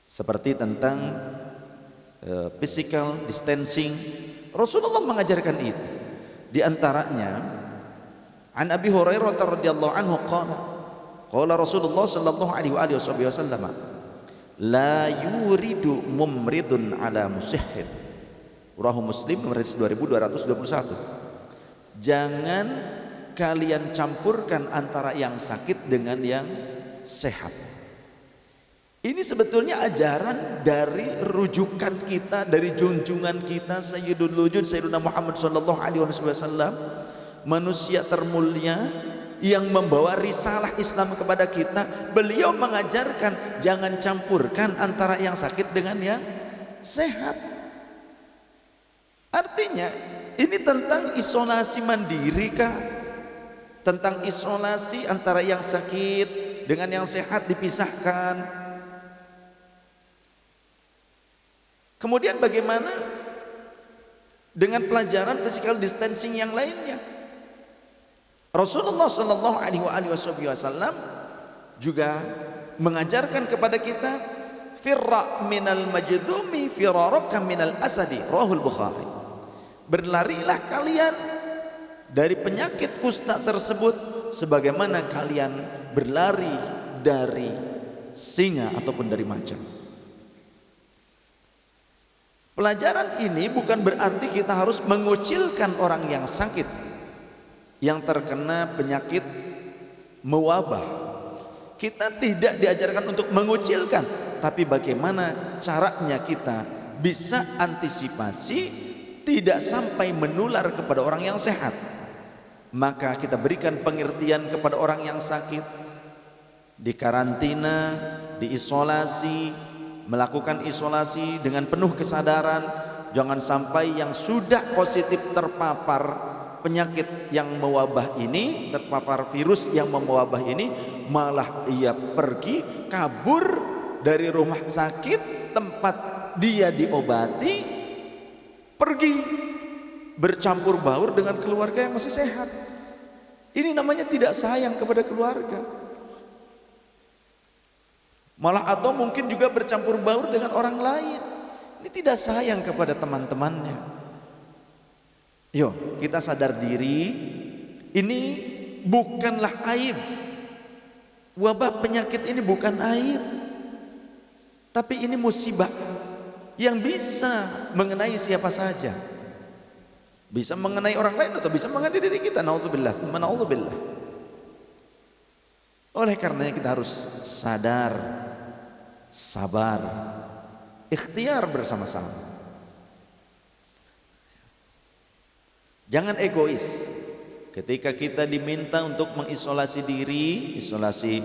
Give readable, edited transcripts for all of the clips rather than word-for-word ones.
seperti tentang physical distancing. Rasulullah mengajarkan itu. Di antaranya an Abi Hurairah radhiyallahu anhu qala Rasulullah sallallahu alaihi wasallam la yuridu mumridun ala musihhin. Rawahu Muslim nomor 2221. Jangan kalian campurkan antara yang sakit dengan yang sehat. Ini sebetulnya ajaran dari rujukan kita, dari junjungan kita Sayyidul Wujud Sayyidina Muhammad sallallahu alaihi wasallam, manusia termulia yang membawa risalah Islam kepada kita. Beliau mengajarkan jangan campurkan antara yang sakit dengan yang sehat. Artinya ini tentang isolasi mandiri kah? Tentang isolasi antara yang sakit dengan yang sehat dipisahkan. Kemudian bagaimana dengan pelajaran physical distancing yang lainnya? Rasulullah sallallahu alaihi wasallam juga mengajarkan kepada kita firra minal majdumi firaraka minal asadi, rahul Bukhari. Berlarilah kalian dari penyakit kusta tersebut sebagaimana kalian berlari dari singa ataupun dari macan. Pelajaran ini bukan berarti kita harus mengucilkan orang yang sakit, yang terkena penyakit mewabah. Kita tidak diajarkan untuk mengucilkan, tapi bagaimana caranya kita bisa antisipasi tidak sampai menular kepada orang yang sehat. Maka kita berikan pengertian kepada orang yang sakit, dikarantina, diisolasi, melakukan isolasi dengan penuh kesadaran. Jangan sampai yang sudah positif terpapar penyakit yang mewabah ini, terpapar virus yang mewabah ini, malah ia pergi kabur dari rumah sakit tempat dia diobati, pergi bercampur baur dengan keluarga yang masih sehat. Ini namanya tidak sayang kepada keluarga. Malah atau mungkin juga bercampur baur dengan orang lain. Ini tidak sayang kepada teman-temannya. Yuk kita sadar diri, ini bukanlah aib. Wabah penyakit ini bukan aib, tapi ini musibah yang bisa mengenai siapa saja. Bisa mengenai orang lain atau bisa mengenai diri kita. Naudzubillah, naudzubillah. Oleh karenanya kita harus sadar, sabar, ikhtiar bersama-sama. Jangan egois. Ketika kita diminta untuk mengisolasi diri, isolasi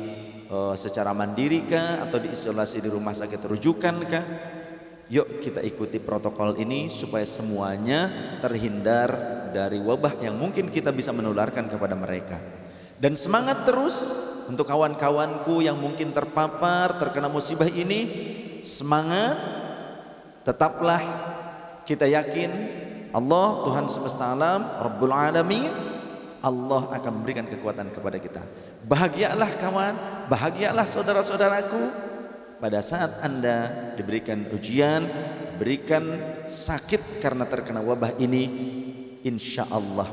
secara mandiri kah atau diisolasi di rumah sakit rujukan kah? Yuk kita ikuti protokol ini supaya semuanya terhindar dari wabah yang mungkin kita bisa menularkan kepada mereka. Dan semangat terus untuk kawan-kawanku yang mungkin terpapar, terkena musibah ini. Semangat, tetaplah kita yakin Allah Tuhan semesta alam, Rabbul Alamin, Allah akan memberikan kekuatan kepada kita. Bahagialah kawan, bahagialah saudara-saudaraku. Pada saat Anda diberikan ujian, diberikan sakit karena terkena wabah ini, insya Allah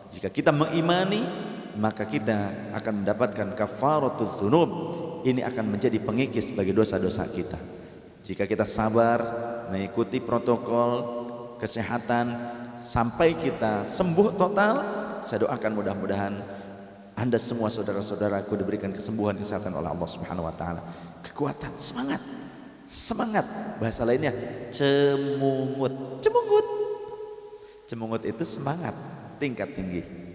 jika kita mengimani, maka kita akan mendapatkan kafaratul dzunub. Ini akan menjadi pengikis bagi dosa-dosa kita. Jika kita sabar mengikuti protokol kesehatan sampai kita sembuh total, saya doakan mudah-mudahan Anda semua saudara-saudaraku diberikan kesembuhan kesehatan oleh Allah Subhanahu wa taala. Kekuatan, semangat. Semangat. Bahasa lainnya cemungut. Cemungut. Cemungut itu semangat tingkat tinggi.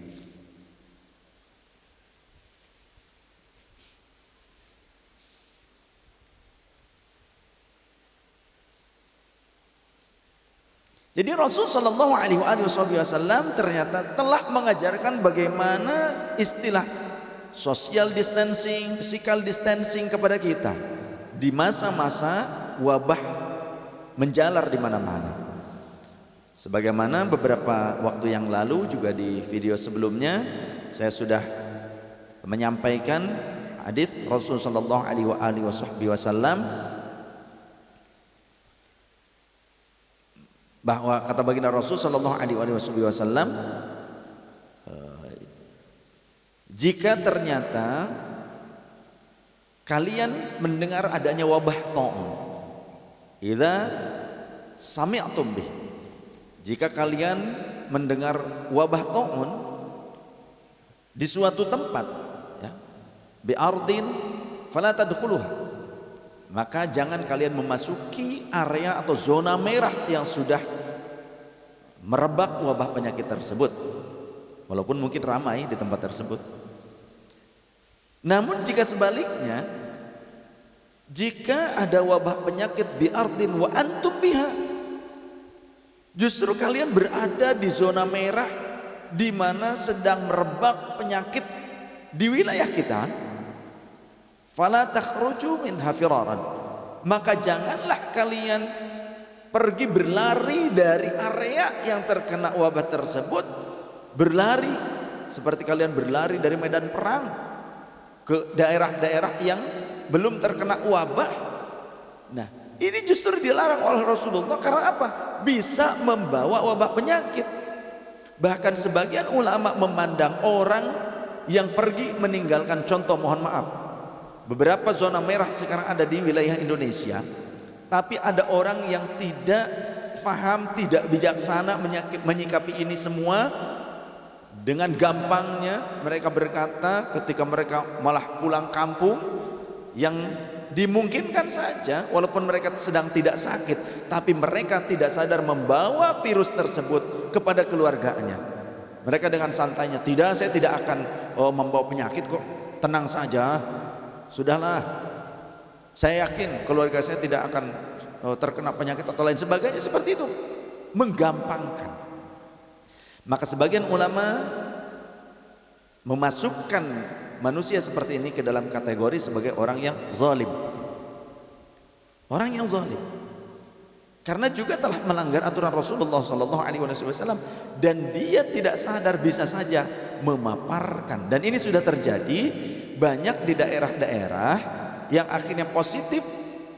Jadi Rasul sallallahu alaihi wasallam ternyata telah mengajarkan bagaimana istilah social distancing, physical distancing kepada kita di masa-masa wabah menjalar di mana-mana. Sebagaimana beberapa waktu yang lalu juga di video sebelumnya saya sudah menyampaikan hadis Rasul sallallahu alaihi wasallam bahwa kata baginda Rasul sallallahu alaihi wasallam, jika ternyata kalian mendengar adanya wabah ta'un, idza sami'tum bih, jika kalian mendengar wabah ta'un di suatu tempat, ya, bi ardin fala tadkhuluha, maka jangan kalian memasuki area atau zona merah yang sudah merebak wabah penyakit tersebut, walaupun mungkin ramai di tempat tersebut. Namun jika sebaliknya, jika ada wabah penyakit bi ardin wa antum biha, justru kalian berada di zona merah di mana sedang merebak penyakit di wilayah kita, fala takhruju minha firaran, maka janganlah kalian pergi berlari dari area yang terkena wabah tersebut, berlari seperti kalian berlari dari medan perang ke daerah-daerah yang belum terkena wabah. Nah, ini justru dilarang oleh Rasulullah karena apa? Bisa membawa wabah penyakit. Bahkan sebagian ulama memandang orang yang pergi meninggalkan, contoh mohon maaf, beberapa zona merah sekarang ada di wilayah Indonesia, tapi ada orang yang tidak faham, tidak bijaksana menyikapi ini semua. Dengan gampangnya mereka berkata ketika mereka malah pulang kampung, yang dimungkinkan saja walaupun mereka sedang tidak sakit, tapi mereka tidak sadar membawa virus tersebut kepada keluarganya. Mereka dengan santainya, tidak, saya tidak akan membawa penyakit kok, tenang saja, sudahlah, saya yakin keluarga saya tidak akan terkena penyakit atau lain sebagainya, seperti itu, menggampangkan. Maka sebagian ulama memasukkan manusia seperti ini ke dalam kategori sebagai orang yang zalim. Orang yang zalim karena juga telah melanggar aturan Rasulullah SAW, dan dia tidak sadar bisa saja memaparkan. Dan ini sudah terjadi banyak di daerah-daerah yang akhirnya positif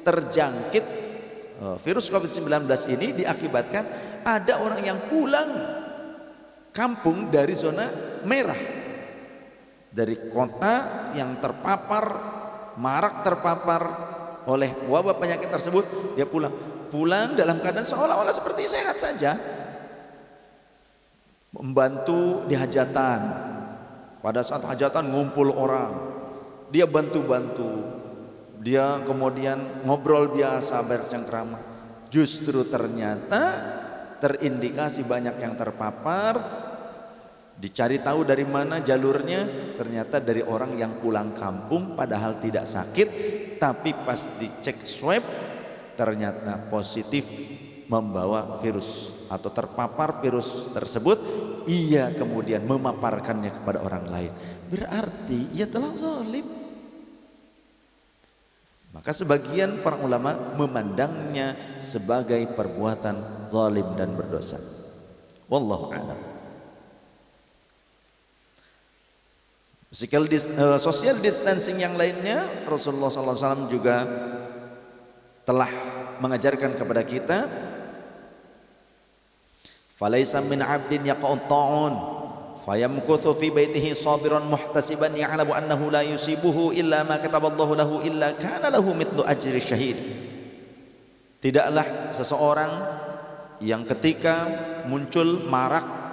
terjangkit virus COVID-19 ini diakibatkan ada orang yang pulang kampung dari zona merah, dari kota yang terpapar, marak terpapar oleh wabah penyakit tersebut. Dia pulang dalam keadaan seolah-olah seperti sehat saja, membantu di hajatan. Pada saat hajatan ngumpul orang, dia bantu-bantu, dia kemudian ngobrol biasa, bercengkrama. Justru ternyata terindikasi banyak yang terpapar. Dicari tahu dari mana jalurnya, ternyata dari orang yang pulang kampung padahal tidak sakit, tapi pas dicek swab ternyata positif membawa virus atau terpapar virus tersebut. Ia kemudian memaparkannya kepada orang lain, berarti ia telah zalim. Maka sebagian para ulama memandangnya sebagai perbuatan zalim dan berdosa. Wallahu a'lam. Social distancing yang lainnya, Rasulullah SAW juga telah mengajarkan kepada kita, falaisa min 'abdin yaqa'u ta'un fayamkuthu fi baitihi sabiran muhtasiban ya'lamu annahu la yusibuhu illa ma kataballahu lahu illa kana lahu mithlu ajri syahid. Tidaklah seseorang yang ketika muncul marak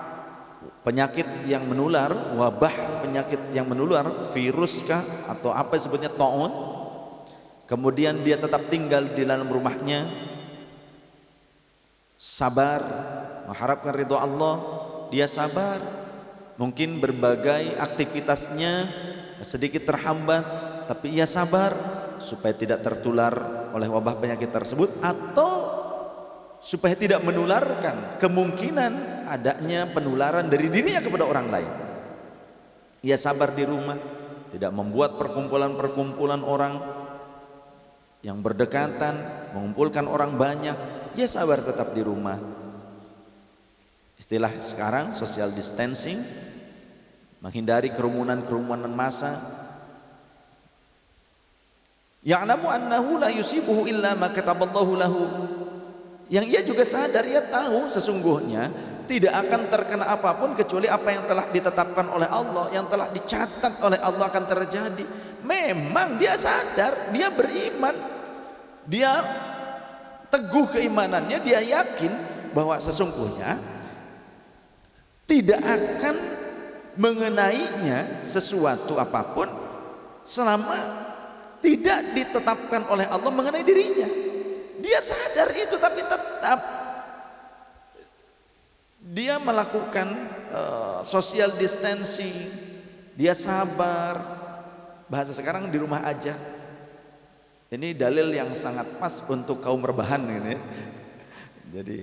penyakit yang menular, wabah penyakit yang menular, virus kah atau apa sebutnya ta'un, kemudian dia tetap tinggal di dalam rumahnya, sabar, mengharapkan ridho Allah, dia sabar, mungkin berbagai aktivitasnya sedikit terhambat, tapi ia sabar supaya tidak tertular oleh wabah penyakit tersebut, atau supaya tidak menularkan kemungkinan adanya penularan dari dirinya kepada orang lain. Ia sabar di rumah, tidak membuat perkumpulan-perkumpulan orang yang berdekatan, mengumpulkan orang banyak. Ia sabar tetap di rumah. Istilah sekarang social distancing, menghindari kerumunan-kerumunan massa. Ya'lamu annahu la yusibuhu illa ma kataballahu lahu. Yang ia juga sadar, ia tahu sesungguhnya tidak akan terkena apapun kecuali apa yang telah ditetapkan oleh Allah, yang telah dicatat oleh Allah akan terjadi. Memang dia sadar, dia beriman, dia teguh keimanannya, dia yakin bahwa sesungguhnya tidak akan mengenainya sesuatu apapun selama tidak ditetapkan oleh Allah mengenai dirinya. Dia sadar itu, tapi tetap dia melakukan social distancing, dia sabar. Bahasa sekarang di rumah aja. Ini dalil yang sangat pas untuk kaum rebahan ini ya. Jadi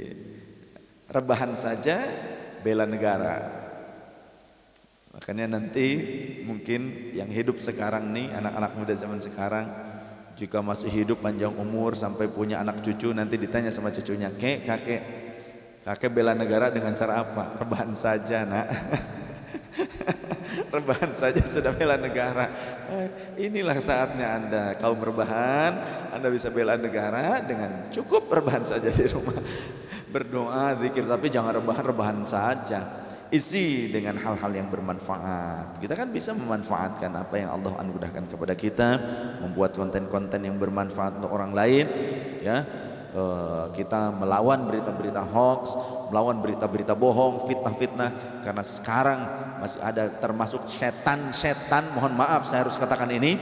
rebahan saja bela negara. Makanya nanti mungkin yang hidup sekarang nih, anak-anak muda zaman sekarang, jika masih hidup panjang umur sampai punya anak cucu, nanti ditanya sama cucunya, kakek bela negara dengan cara apa? Rebahan saja nak. Rebahan saja sudah bela negara. Inilah saatnya Anda kaum rebahan, Anda bisa bela negara dengan cukup rebahan saja di rumah. Berdoa, zikir, tapi jangan rebahan saja. Isi dengan hal-hal yang bermanfaat. Kita kan bisa memanfaatkan apa yang Allah anugerahkan kepada kita, membuat konten-konten yang bermanfaat untuk orang lain, ya. Kita melawan berita-berita hoax, melawan berita-berita bohong, fitnah-fitnah, karena sekarang masih ada termasuk setan-setan, mohon maaf saya harus katakan ini,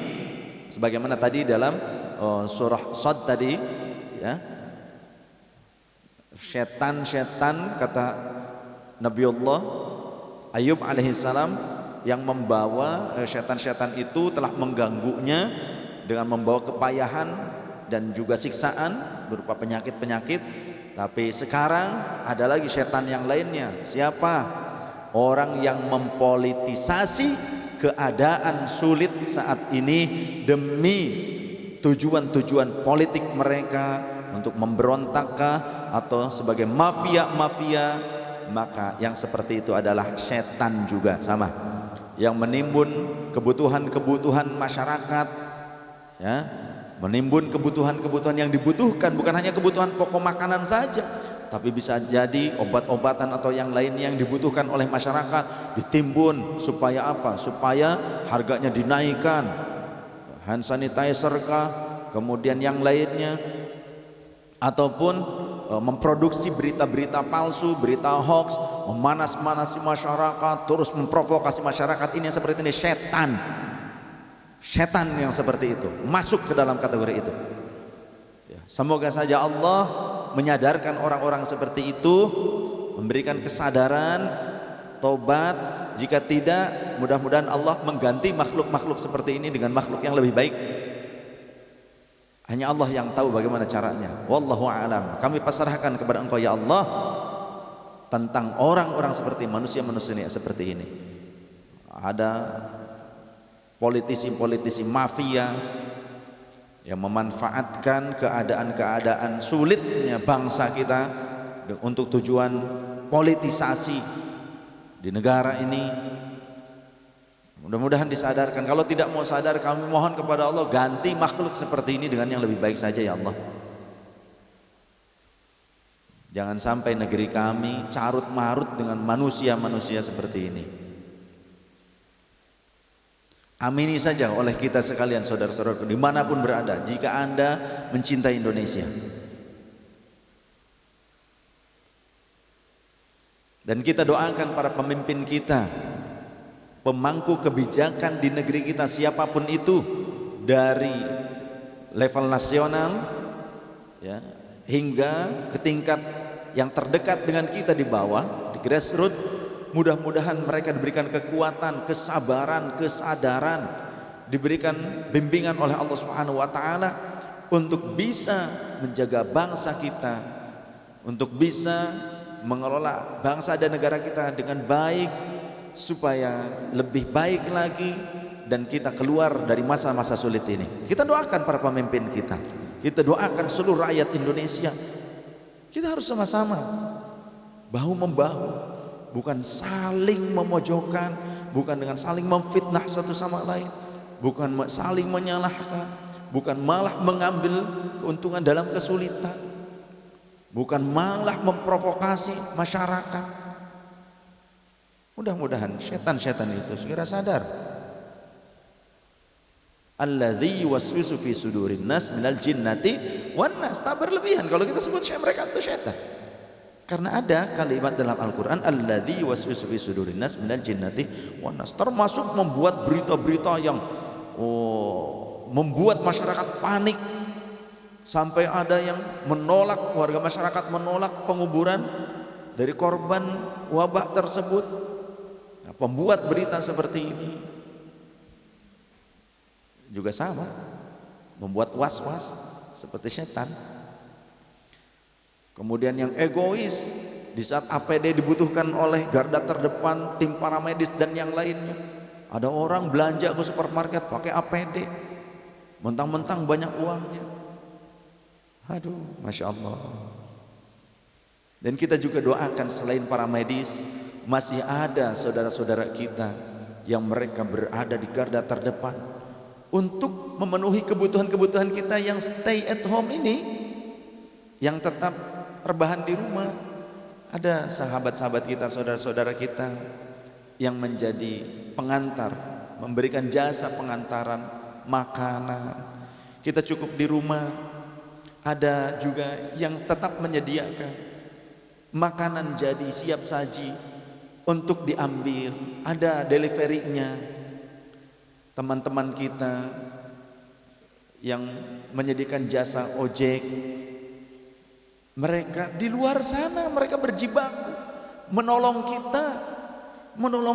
sebagaimana tadi dalam surah Shad tadi, ya. Setan-setan kata Nabiullah Ayub alaihissalam yang membawa setan-setan itu telah mengganggunya dengan membawa kepayahan dan juga siksaan berupa penyakit-penyakit. Tapi sekarang ada lagi setan yang lainnya. Siapa? Orang yang mempolitisasi keadaan sulit saat ini demi tujuan-tujuan politik mereka untuk memberontakkah atau sebagai mafia-mafia. Maka yang seperti itu adalah setan juga, sama, yang menimbun kebutuhan-kebutuhan masyarakat, ya, menimbun kebutuhan-kebutuhan yang dibutuhkan, bukan hanya kebutuhan pokok makanan saja, tapi bisa jadi obat-obatan atau yang lain yang dibutuhkan oleh masyarakat ditimbun. Supaya apa? Supaya harganya dinaikkan, hand sanitizer kah, kemudian yang lainnya, ataupun memproduksi berita-berita palsu, berita hoax, memanas-manasi masyarakat, terus memprovokasi masyarakat. Ini yang seperti ini, setan yang seperti itu masuk ke dalam kategori itu, ya. Semoga saja Allah menyadarkan orang-orang seperti itu, memberikan kesadaran, tobat. Jika tidak, mudah-mudahan Allah mengganti makhluk-makhluk seperti ini dengan makhluk yang lebih baik. Hanya Allah yang tahu bagaimana caranya. Wallahu a'lam. Kami pasrahkan kepada Engkau ya Allah tentang orang-orang seperti manusia-manusia seperti ini. Ada politisi-politisi mafia yang memanfaatkan keadaan-keadaan sulitnya bangsa kita untuk tujuan politisasi di negara ini. Mudah-mudahan disadarkan. Kalau tidak mau sadar, kami mohon kepada Allah ganti makhluk seperti ini dengan yang lebih baik saja ya Allah. Jangan sampai negeri kami carut marut dengan manusia-manusia seperti ini. Amini saja oleh kita sekalian, saudara-saudara dimanapun berada, jika Anda mencintai Indonesia. Dan kita doakan para pemimpin kita, pemangku kebijakan di negeri kita, siapapun itu, dari level nasional, ya, hingga ke tingkat yang terdekat dengan kita di bawah, di grassroots. Mudah-mudahan mereka diberikan kekuatan, kesabaran, kesadaran, diberikan bimbingan oleh Allah Subhanahu wa taala untuk bisa menjaga bangsa kita, untuk bisa mengelola bangsa dan negara kita dengan baik, supaya lebih baik lagi dan kita keluar dari masa-masa sulit ini. Kita doakan para pemimpin kita, kita doakan seluruh rakyat Indonesia. Kita harus sama-sama bahu membahu, bukan saling memojokkan, bukan dengan saling memfitnah satu sama lain, bukan saling menyalahkan, bukan malah mengambil keuntungan dalam kesulitan. bukan malah memprovokasi masyarakat. Mudah-mudahan setan-setan itu segera sadar. Alladzi yuwaswisu fi sudurin nas minal jinnati wan nas. Tak berlebihan kalau kita sebut mereka itu setan. Karena ada kalimat dalam Al-Qur'an alladzi yuwaswisu fi sudurin nas minal jinnati wan nas, termasuk membuat berita-berita yang membuat masyarakat panik, sampai ada yang menolak, warga masyarakat menolak penguburan dari korban wabah tersebut. Nah, pembuat berita seperti ini juga sama, membuat was-was seperti setan. Kemudian yang egois, di saat APD dibutuhkan oleh garda terdepan, tim paramedis dan yang lainnya, ada orang belanja ke supermarket pakai APD, mentang-mentang banyak uangnya. Aduh, Masya Allah. Dan kita juga doakan selain para medis, masih ada saudara-saudara kita yang mereka berada di garda terdepan untuk memenuhi kebutuhan-kebutuhan kita yang stay at home ini, yang tetap rebahan di rumah. Ada sahabat-sahabat kita, saudara-saudara kita yang menjadi pengantar, memberikan jasa pengantaran makanan. Kita cukup di rumah. Ada juga yang tetap menyediakan makanan jadi siap saji untuk diambil, ada deliverynya. Teman-teman kita yang menyediakan jasa ojek, mereka di luar sana mereka berjibaku menolong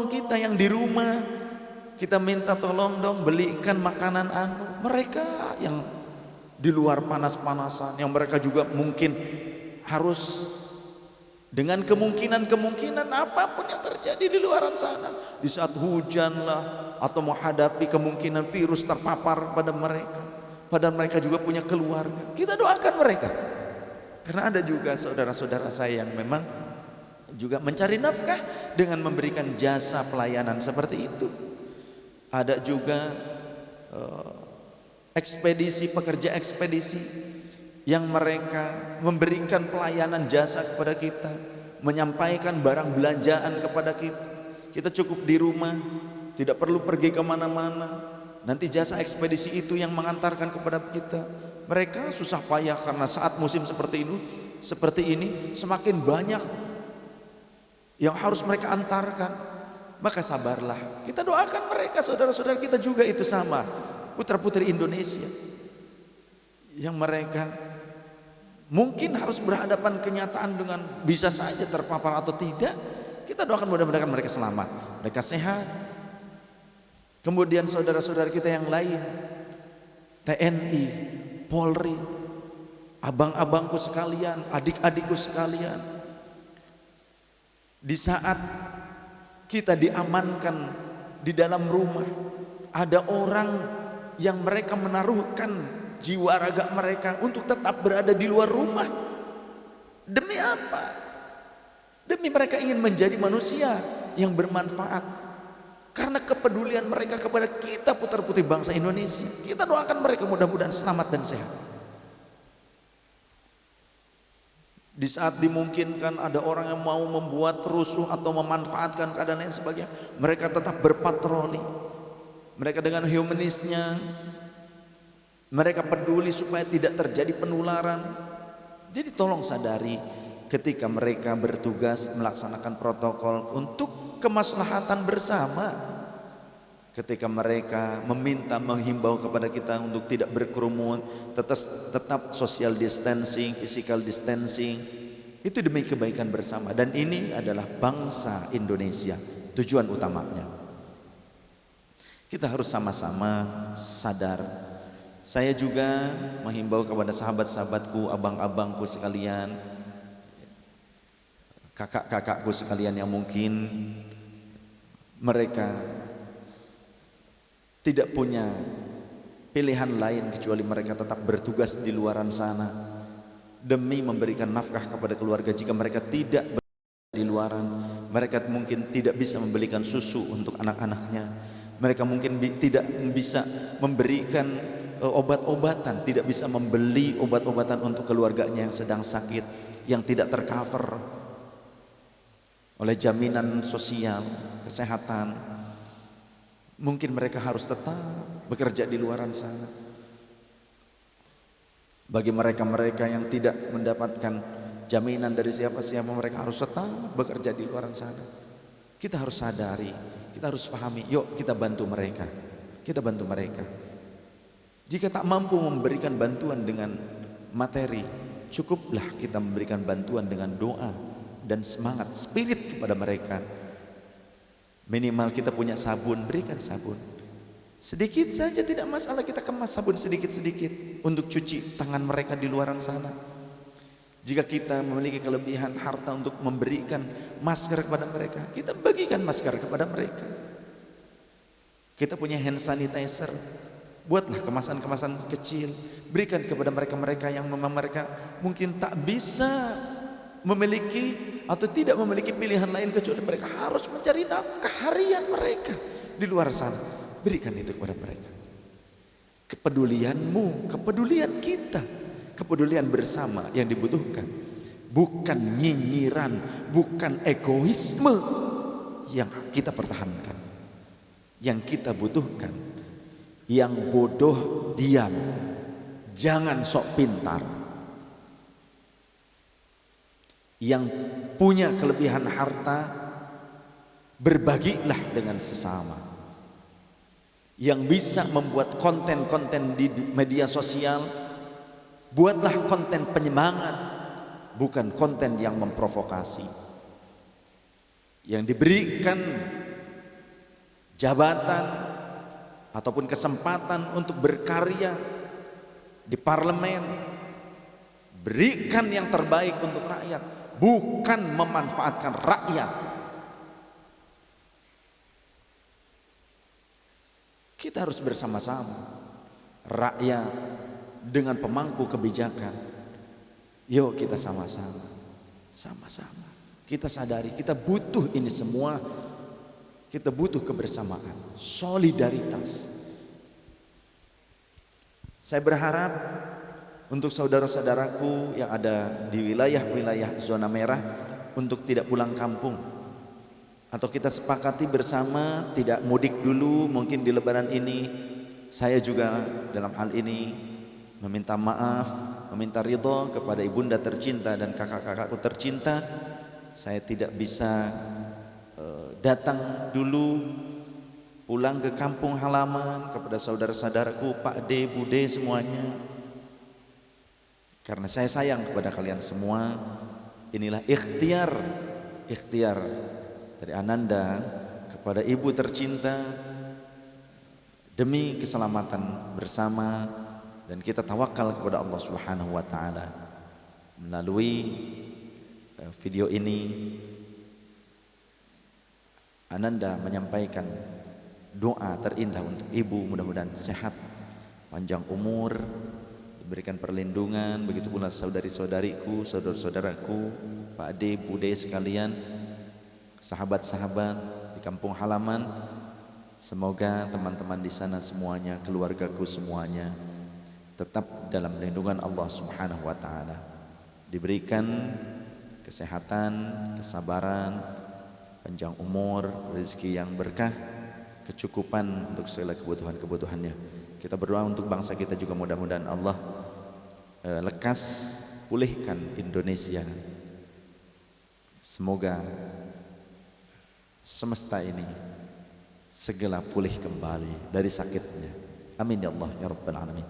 kita yang di rumah. Kita minta tolong dong belikan makanan mereka yang di luar panas-panasan, yang mereka juga mungkin harus dengan kemungkinan apapun yang terjadi di luaran sana, di saat hujan lah atau menghadapi kemungkinan virus terpapar pada mereka, padahal mereka juga punya keluarga. Kita doakan mereka, karena ada juga saudara-saudara saya yang memang juga mencari nafkah dengan memberikan jasa pelayanan seperti itu. Ada juga pekerja ekspedisi yang mereka memberikan pelayanan jasa kepada kita, menyampaikan barang belanjaan kepada kita. Kita cukup di rumah, tidak perlu pergi kemana-mana. Nanti jasa ekspedisi itu yang mengantarkan kepada kita. Mereka susah payah karena saat musim seperti ini semakin banyak yang harus mereka antarkan. Maka sabarlah, kita doakan mereka, saudara-saudara kita juga itu sama, putra-putri Indonesia yang mereka mungkin harus berhadapan kenyataan dengan bisa saja terpapar atau tidak. Kita doakan mudah-mudahan mereka selamat, mereka sehat. Kemudian saudara-saudara kita yang lain, TNI, Polri, abang-abangku sekalian, adik-adikku sekalian, di saat kita diamankan di dalam rumah, ada orang yang mereka menaruhkan jiwa raga mereka untuk tetap berada di luar rumah. Demi apa? Demi mereka ingin menjadi manusia yang bermanfaat. Karena kepedulian mereka kepada kita putra-putri bangsa Indonesia. Kita doakan mereka mudah-mudahan selamat dan sehat. Di saat dimungkinkan ada orang yang mau membuat rusuh atau memanfaatkan keadaan lain sebagainya, mereka tetap berpatroli. Mereka dengan humanisnya, mereka peduli supaya tidak terjadi penularan. Jadi tolong sadari ketika mereka bertugas melaksanakan protokol untuk kemaslahatan bersama. Ketika mereka menghimbau kepada kita untuk tidak berkerumun, tetap social distancing, physical distancing, itu demi kebaikan bersama. Dan ini adalah bangsa Indonesia, tujuan utamanya. Kita harus sama-sama sadar. Saya juga menghimbau kepada sahabat-sahabatku, abang-abangku sekalian, kakak-kakakku sekalian yang mungkin mereka tidak punya pilihan lain kecuali mereka tetap bertugas di luaran sana demi memberikan nafkah kepada keluarga. Jika mereka tidak berada di luaran, mereka mungkin tidak bisa membelikan susu untuk anak-anaknya, mereka mungkin tidak bisa memberikan obat-obatan, tidak bisa membeli obat-obatan untuk keluarganya yang sedang sakit, yang tidak tercover oleh jaminan sosial kesehatan. Mungkin mereka harus tetap bekerja di luaran sana. Bagi mereka-mereka yang tidak mendapatkan jaminan dari siapa-siapa, mereka harus tetap bekerja di luaran sana. Kita harus sadari, kita harus pahami, yuk kita bantu mereka. Kita bantu mereka. Jika tak mampu memberikan bantuan dengan materi, cukuplah kita memberikan bantuan dengan doa dan semangat, spirit kepada mereka. Minimal kita punya sabun, berikan sabun. Sedikit saja tidak masalah, kita kemas sabun sedikit-sedikit untuk cuci tangan mereka di luaran sana. Jika kita memiliki kelebihan harta untuk memberikan masker kepada mereka, kita bagikan masker kepada mereka. Kita punya hand sanitizer, buatlah kemasan-kemasan kecil, berikan kepada mereka-mereka yang memang mereka mungkin tak bisa memiliki atau tidak memiliki pilihan lain kecuali mereka harus mencari nafkah harian mereka di luar sana. Berikan itu kepada mereka. Kepedulianmu, kepedulian kita, kepedulian bersama yang dibutuhkan, bukan nyinyiran, bukan egoisme yang kita pertahankan. Yang kita butuhkan, yang bodoh diam, jangan sok pintar. Yang punya kelebihan harta, berbagilah dengan sesama. Yang bisa membuat konten-konten di media sosial, buatlah konten penyemangat, bukan konten yang memprovokasi. Yang diberikan jabatan ataupun kesempatan untuk berkarya di parlemen, berikan yang terbaik untuk rakyat, bukan memanfaatkan rakyat. Kita harus bersama-sama, rakyat dengan pemangku kebijakan. Yuk kita sama-sama, sama-sama. Kita sadari kita butuh ini semua. Kita butuh kebersamaan, solidaritas. Saya berharap untuk saudara-saudaraku yang ada di wilayah-wilayah zona merah untuk tidak pulang kampung. Atau kita sepakati bersama tidak mudik dulu, mungkin di lebaran ini. Saya juga dalam hal ini meminta maaf, meminta ridho kepada ibunda tercinta dan kakak-kakakku tercinta. Saya tidak bisa datang dulu, pulang ke kampung halaman, kepada saudara-saudaraku, Pak D, Bude semuanya. Karena saya sayang kepada kalian semua. Inilah ikhtiar dari Ananda kepada ibu tercinta demi keselamatan bersama, dan kita tawakal kepada Allah Subhanahu wa taala. Melalui video ini Ananda menyampaikan doa terindah untuk ibu, mudah-mudahan sehat, panjang umur, diberikan perlindungan. Begitu pula saudari-saudariku, saudara-saudaraku, Pak Ade, Bude sekalian, sahabat-sahabat di kampung halaman. Semoga teman-teman di sana semuanya, keluargaku semuanya tetap dalam lindungan Allah Subhanahu wa taala. Diberikan kesehatan, kesabaran, panjang umur, rezeki yang berkah, kecukupan untuk segala kebutuhan-kebutuhannya. Kita berdoa untuk bangsa kita juga, mudah-mudahan Allah lekas pulihkan Indonesia. Semoga semesta ini segera pulih kembali dari sakitnya. Amin ya Allah ya Rabbal Alamin.